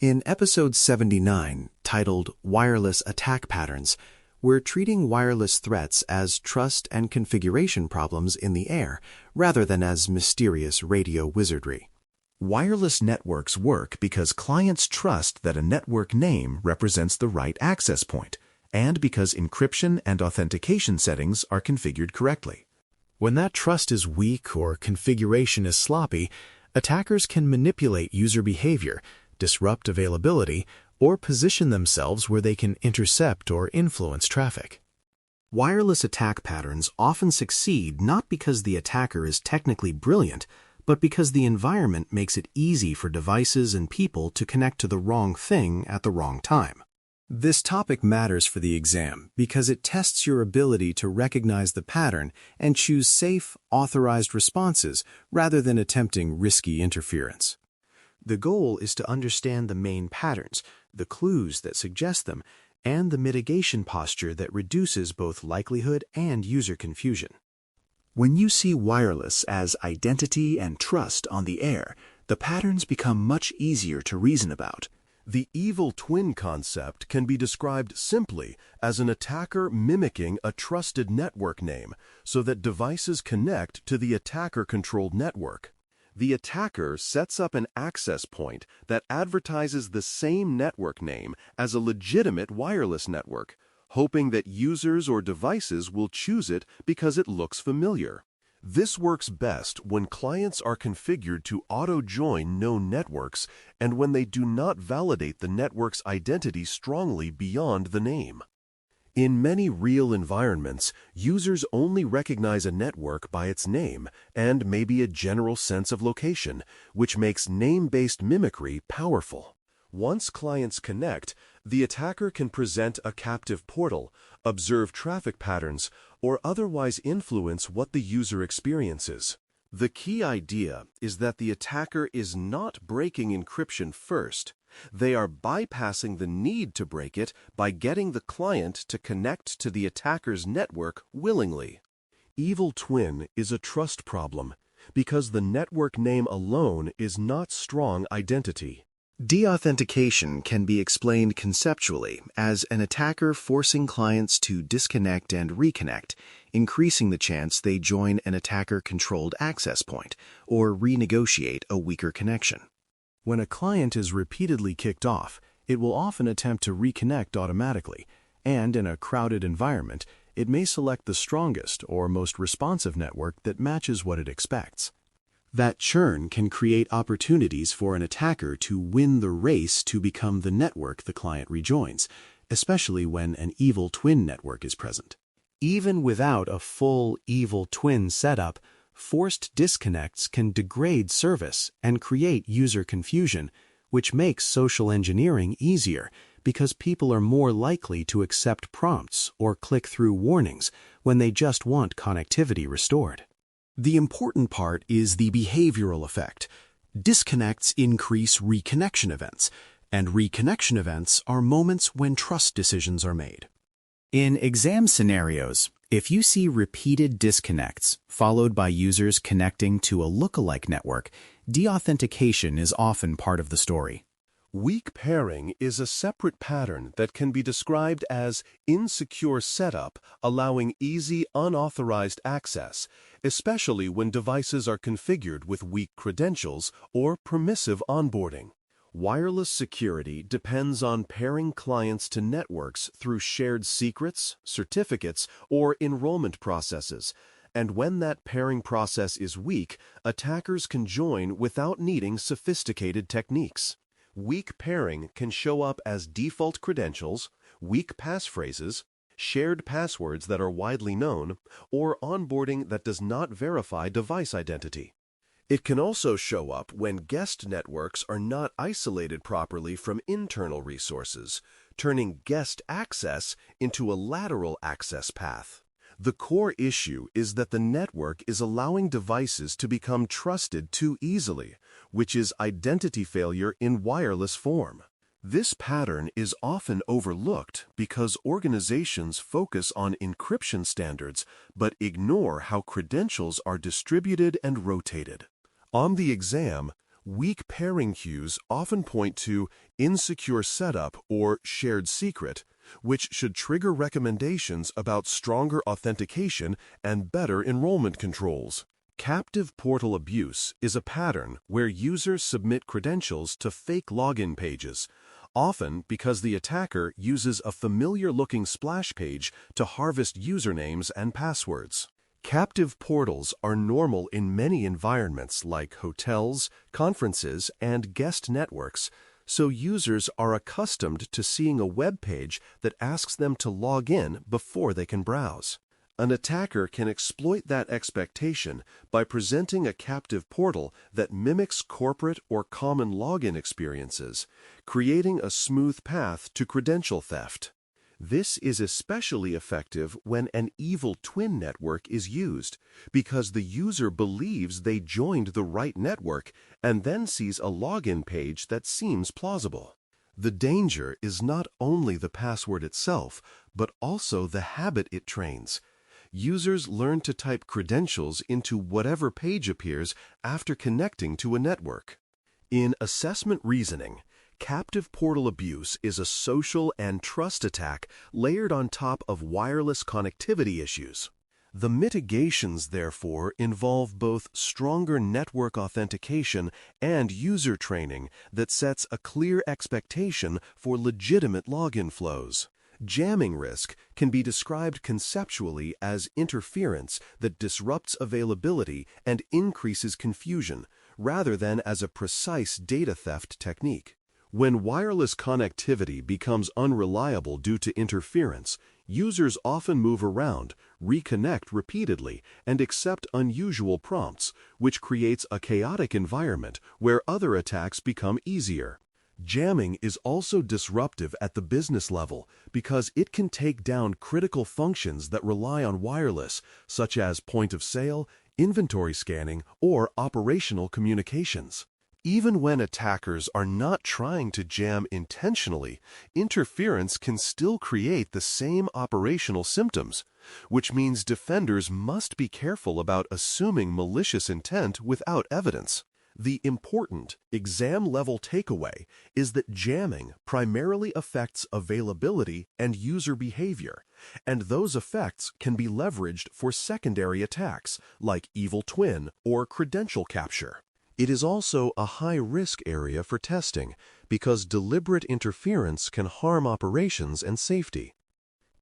In episode 79, titled Wireless Attack Patterns, we're treating wireless threats as trust and configuration problems in the air, rather than as mysterious radio wizardry. Wireless networks work because clients trust that a network name represents the right access point, and because encryption and authentication settings are configured correctly. When that trust is weak or configuration is sloppy, attackers can manipulate user behavior, disrupt availability, or position themselves where they can intercept or influence traffic. Wireless attack patterns often succeed not because the attacker is technically brilliant, but because the environment makes it easy for devices and people to connect to the wrong thing at the wrong time. This topic matters for the exam because it tests your ability to recognize the pattern and choose safe, authorized responses rather than attempting risky interference. The goal is to understand the main patterns, the clues that suggest them, and the mitigation posture that reduces both likelihood and user confusion. When you see wireless as identity and trust on the air, the patterns become much easier to reason about. The evil twin concept can be described simply as an attacker mimicking a trusted network name so that devices connect to the attacker-controlled network. The attacker sets up an access point that advertises the same network name as a legitimate wireless network, hoping that users or devices will choose it because it looks familiar. This works best when clients are configured to auto-join known networks and when they do not validate the network's identity strongly beyond the name. In many real environments, users only recognize a network by its name and maybe a general sense of location, which makes name-based mimicry powerful. Once clients connect, the attacker can present a captive portal, observe traffic patterns, or otherwise influence what the user experiences. The key idea is that the attacker is not breaking encryption first. They are bypassing the need to break it by getting the client to connect to the attacker's network willingly. Evil twin is a trust problem because the network name alone is not strong identity. Deauthentication can be explained conceptually as an attacker forcing clients to disconnect and reconnect, increasing the chance they join an attacker-controlled access point or renegotiate a weaker connection. When a client is repeatedly kicked off, it will often attempt to reconnect automatically, and in a crowded environment, it may select the strongest or most responsive network that matches what it expects. That churn can create opportunities for an attacker to win the race to become the network the client rejoins, especially when an evil twin network is present. Even without a full evil twin setup, forced disconnects can degrade service and create user confusion, which makes social engineering easier because people are more likely to accept prompts or click through warnings when they just want connectivity restored. The important part is the behavioral effect. Disconnects increase reconnection events, and reconnection events are moments when trust decisions are made. In exam scenarios, if you see repeated disconnects followed by users connecting to a lookalike network, deauthentication is often part of the story. Weak pairing is a separate pattern that can be described as insecure setup allowing easy unauthorized access, especially when devices are configured with weak credentials or permissive onboarding. Wireless security depends on pairing clients to networks through shared secrets, certificates, or enrollment processes, and when that pairing process is weak, attackers can join without needing sophisticated techniques. Weak pairing can show up as default credentials, weak passphrases, shared passwords that are widely known, or onboarding that does not verify device identity. It can also show up when guest networks are not isolated properly from internal resources, turning guest access into a lateral access path. The core issue is that the network is allowing devices to become trusted too easily, which is identity failure in wireless form. This pattern is often overlooked because organizations focus on encryption standards but ignore how credentials are distributed and rotated. On the exam, Weak pairing cues often point to insecure setup or shared secret, which should trigger recommendations about stronger authentication and better enrollment controls. Captive portal abuse is a pattern where users submit credentials to fake login pages, often because the attacker uses a familiar-looking splash page to harvest usernames and passwords. Captive portals are normal in many environments like hotels, conferences, and guest networks, so users are accustomed to seeing a web page that asks them to log in before they can browse. An attacker can exploit that expectation by presenting a captive portal that mimics corporate or common login experiences, creating a smooth path to credential theft. This is especially effective when an evil twin network is used, because the user believes they joined the right network and then sees a login page that seems plausible. The danger is not only the password itself, but also the habit it trains. Users learn to type credentials into whatever page appears after connecting to a network. In assessment reasoning, captive portal abuse is a social and trust attack layered on top of wireless connectivity issues. The mitigations, therefore, involve both stronger network authentication and user training that sets a clear expectation for legitimate login flows. Jamming risk can be described conceptually as interference that disrupts availability and increases confusion, rather than as a precise data theft technique. When wireless connectivity becomes unreliable due to interference, users often move around, reconnect repeatedly, and accept unusual prompts, which creates a chaotic environment where other attacks become easier. Jamming is also disruptive at the business level because it can take down critical functions that rely on wireless, such as point of sale, inventory scanning, or operational communications. Even when attackers are not trying to jam intentionally, interference can still create the same operational symptoms, which means defenders must be careful about assuming malicious intent without evidence. The important, exam-level takeaway is that jamming primarily affects availability and user behavior, and those effects can be leveraged for secondary attacks like evil twin or credential capture. It is also a high-risk area for testing because deliberate interference can harm operations and safety.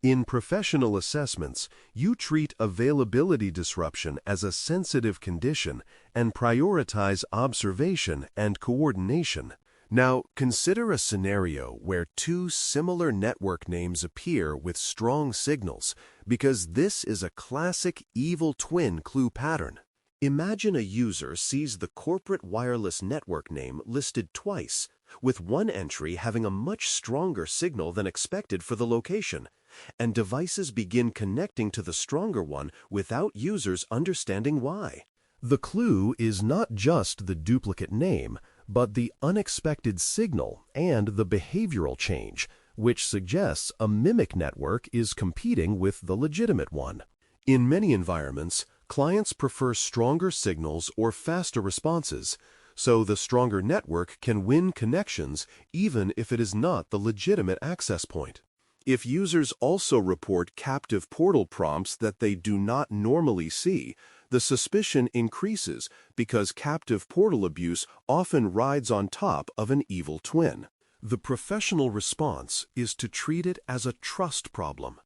In professional assessments, you treat availability disruption as a sensitive condition and prioritize observation and coordination. Now, consider a scenario where two similar network names appear with strong signals, because this is a classic evil twin clue pattern. Imagine a user sees the corporate wireless network name listed twice, with one entry having a much stronger signal than expected for the location, and devices begin connecting to the stronger one without users understanding why. The clue is not just the duplicate name, but the unexpected signal and the behavioral change, which suggests a mimic network is competing with the legitimate one. In many environments, clients prefer stronger signals or faster responses, so the stronger network can win connections even if it is not the legitimate access point. If users also report captive portal prompts that they do not normally see, the suspicion increases because captive portal abuse often rides on top of an evil twin. The professional response is to treat it as a trust problem.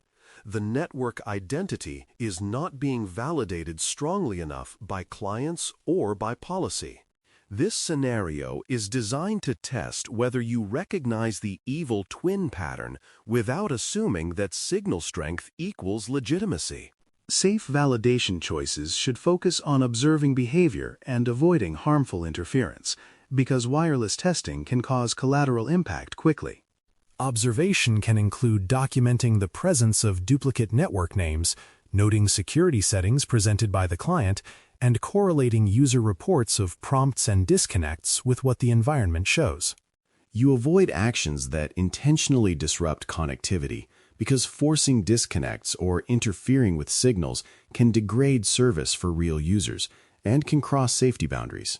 The network identity is not being validated strongly enough by clients or by policy. This scenario is designed to test whether you recognize the evil twin pattern without assuming that signal strength equals legitimacy. Safe validation choices should focus on observing behavior and avoiding harmful interference, because wireless testing can cause collateral impact quickly. Observation can include documenting the presence of duplicate network names, noting security settings presented by the client, and correlating user reports of prompts and disconnects with what the environment shows. You avoid actions that intentionally disrupt connectivity because forcing disconnects or interfering with signals can degrade service for real users and can cross safety boundaries.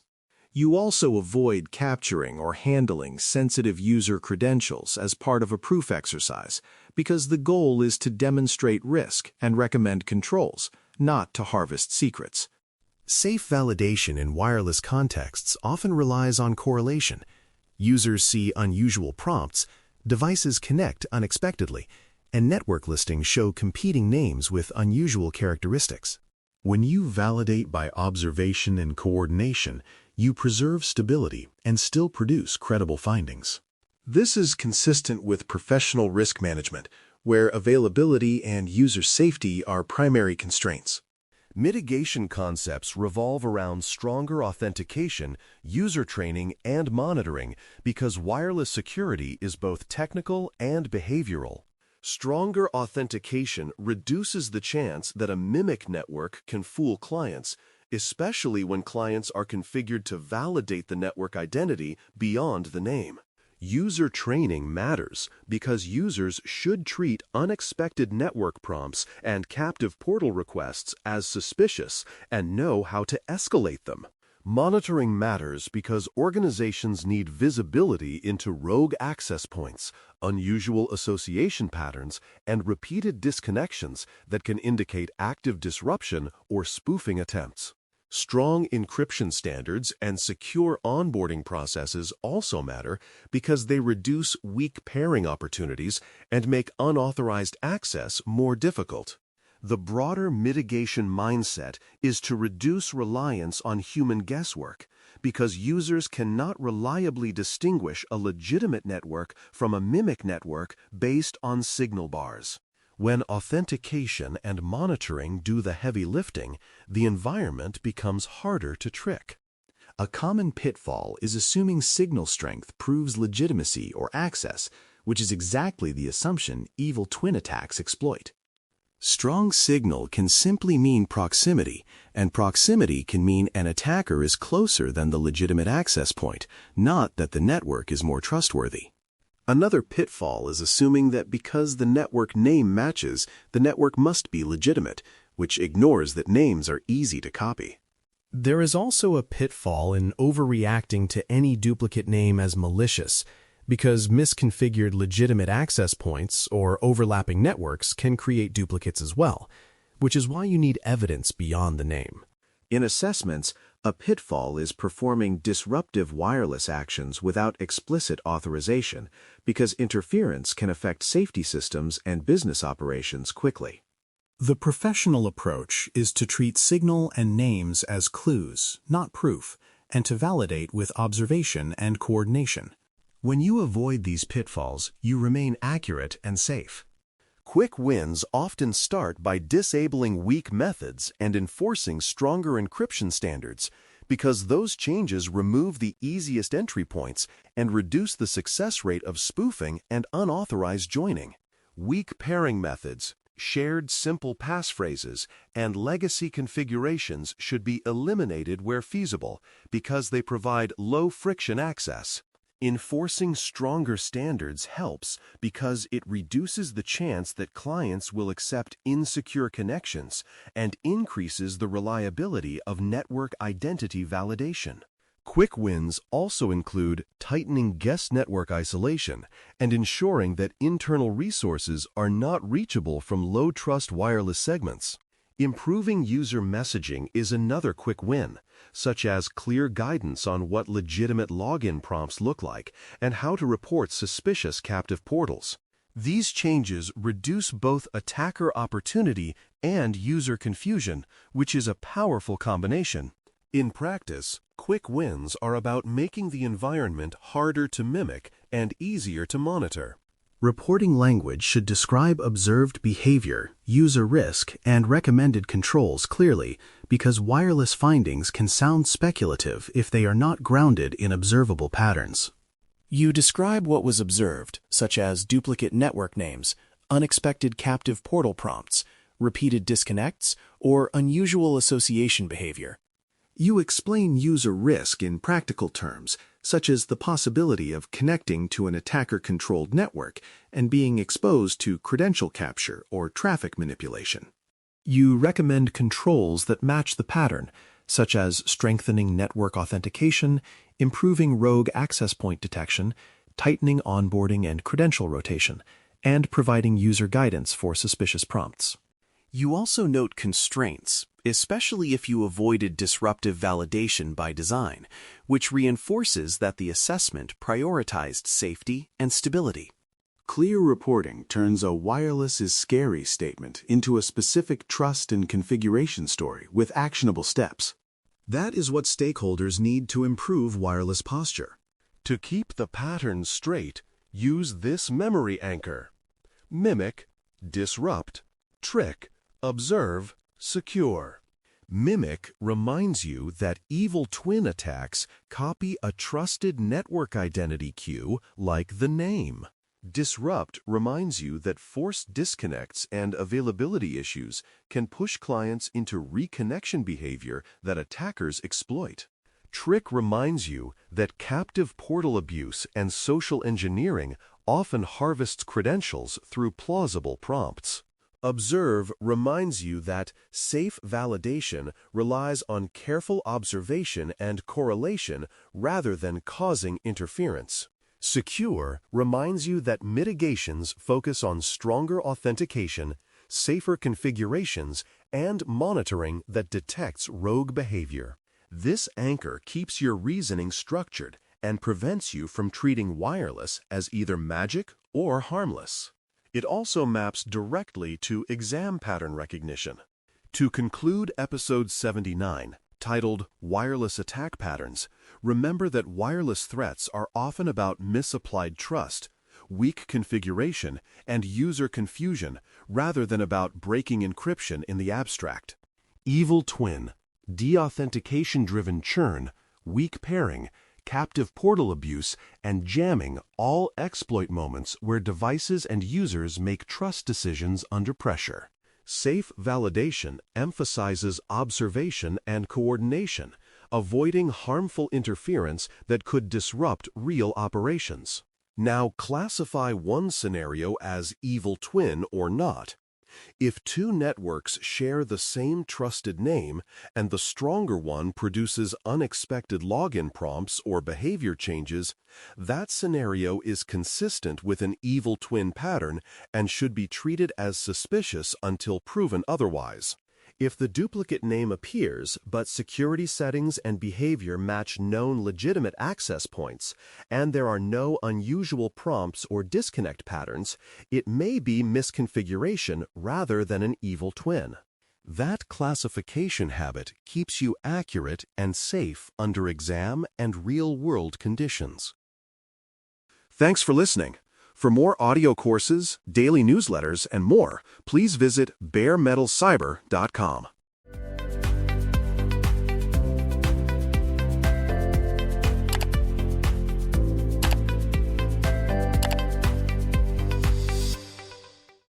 You also avoid capturing or handling sensitive user credentials as part of a proof exercise, because the goal is to demonstrate risk and recommend controls, not to harvest secrets. Safe validation in wireless contexts often relies on correlation. Users see unusual prompts, devices connect unexpectedly, and network listings show competing names with unusual characteristics. When you validate by observation and coordination, you preserve stability and still produce credible findings. This is consistent with professional risk management, where availability and user safety are primary constraints. Mitigation concepts revolve around stronger authentication, user training, and monitoring because wireless security is both technical and behavioral. Stronger authentication reduces the chance that a mimic network can fool clients, especially when clients are configured to validate the network identity beyond the name. User training matters because users should treat unexpected network prompts and captive portal requests as suspicious and know how to escalate them. Monitoring matters because organizations need visibility into rogue access points, unusual association patterns, and repeated disconnections that can indicate active disruption or spoofing attempts. Strong encryption standards and secure onboarding processes also matter because they reduce weak pairing opportunities and make unauthorized access more difficult. The broader mitigation mindset is to reduce reliance on human guesswork because users cannot reliably distinguish a legitimate network from a mimic network based on signal bars. When authentication and monitoring do the heavy lifting, the environment becomes harder to trick. A common pitfall is assuming signal strength proves legitimacy or access, which is exactly the assumption evil twin attacks exploit. Strong signal can simply mean proximity, and proximity can mean an attacker is closer than the legitimate access point, not that the network is more trustworthy. Another pitfall is assuming that because the network name matches, the network must be legitimate, which ignores that names are easy to copy. There is also a pitfall in overreacting to any duplicate name as malicious, because misconfigured legitimate access points or overlapping networks can create duplicates as well, which is why you need evidence beyond the name. In assessments, a pitfall is performing disruptive wireless actions without explicit authorization, because interference can affect safety systems and business operations quickly. The professional approach is to treat signal and names as clues, not proof, and to validate with observation and coordination. When you avoid these pitfalls, you remain accurate and safe. Quick wins often start by disabling weak methods and enforcing stronger encryption standards, because those changes remove the easiest entry points and reduce the success rate of spoofing and unauthorized joining. Weak pairing methods, shared simple passphrases, and legacy configurations should be eliminated where feasible because they provide low-friction access. Enforcing stronger standards helps because it reduces the chance that clients will accept insecure connections and increases the reliability of network identity validation. Quick wins also include tightening guest network isolation and ensuring that internal resources are not reachable from low-trust wireless segments. Improving user messaging is another quick win, such as clear guidance on what legitimate login prompts look like and how to report suspicious captive portals. These changes reduce both attacker opportunity and user confusion, which is a powerful combination. In practice, quick wins are about making the environment harder to mimic and easier to monitor. Reporting language should describe observed behavior, user risk, and recommended controls clearly, because wireless findings can sound speculative if they are not grounded in observable patterns. You describe what was observed, such as duplicate network names, unexpected captive portal prompts, repeated disconnects, or unusual association behavior. You explain user risk in practical terms, such as the possibility of connecting to an attacker-controlled network and being exposed to credential capture or traffic manipulation. You recommend controls that match the pattern, such as strengthening network authentication, improving rogue access point detection, tightening onboarding and credential rotation, and providing user guidance for suspicious prompts. You also note constraints, especially if you avoided disruptive validation by design, which reinforces that the assessment prioritized safety and stability. Clear reporting turns a "wireless is scary" statement into a specific trust and configuration story with actionable steps. That is what stakeholders need to improve wireless posture. To keep the patterns straight, use this memory anchor: mimic, disrupt, trick, observe, secure. Mimic reminds you that evil twin attacks copy a trusted network identity cue like the name. Disrupt reminds you that forced disconnects and availability issues can push clients into reconnection behavior that attackers exploit. Trick reminds you that captive portal abuse and social engineering often harvests credentials through plausible prompts. Observe reminds you that safe validation relies on careful observation and correlation rather than causing interference. Secure reminds you that mitigations focus on stronger authentication, safer configurations, and monitoring that detects rogue behavior. This anchor keeps your reasoning structured and prevents you from treating wireless as either magic or harmless. It also maps directly to exam pattern recognition. To conclude episode 79, titled Wireless Attack Patterns, remember that wireless threats are often about misapplied trust, weak configuration, and user confusion, rather than about breaking encryption in the abstract. Evil twin, deauthentication-driven churn, weak pairing, captive portal abuse, and jamming all exploit moments where devices and users make trust decisions under pressure. Safe validation emphasizes observation and coordination, avoiding harmful interference that could disrupt real operations. Now classify one scenario as evil twin or not. If two networks share the same trusted name and the stronger one produces unexpected login prompts or behavior changes, that scenario is consistent with an evil twin pattern and should be treated as suspicious until proven otherwise. If the duplicate name appears, but security settings and behavior match known legitimate access points, and there are no unusual prompts or disconnect patterns, it may be misconfiguration rather than an evil twin. That classification habit keeps you accurate and safe under exam and real-world conditions. Thanks for listening. For more audio courses, daily newsletters, and more, please visit DailyCyber.News.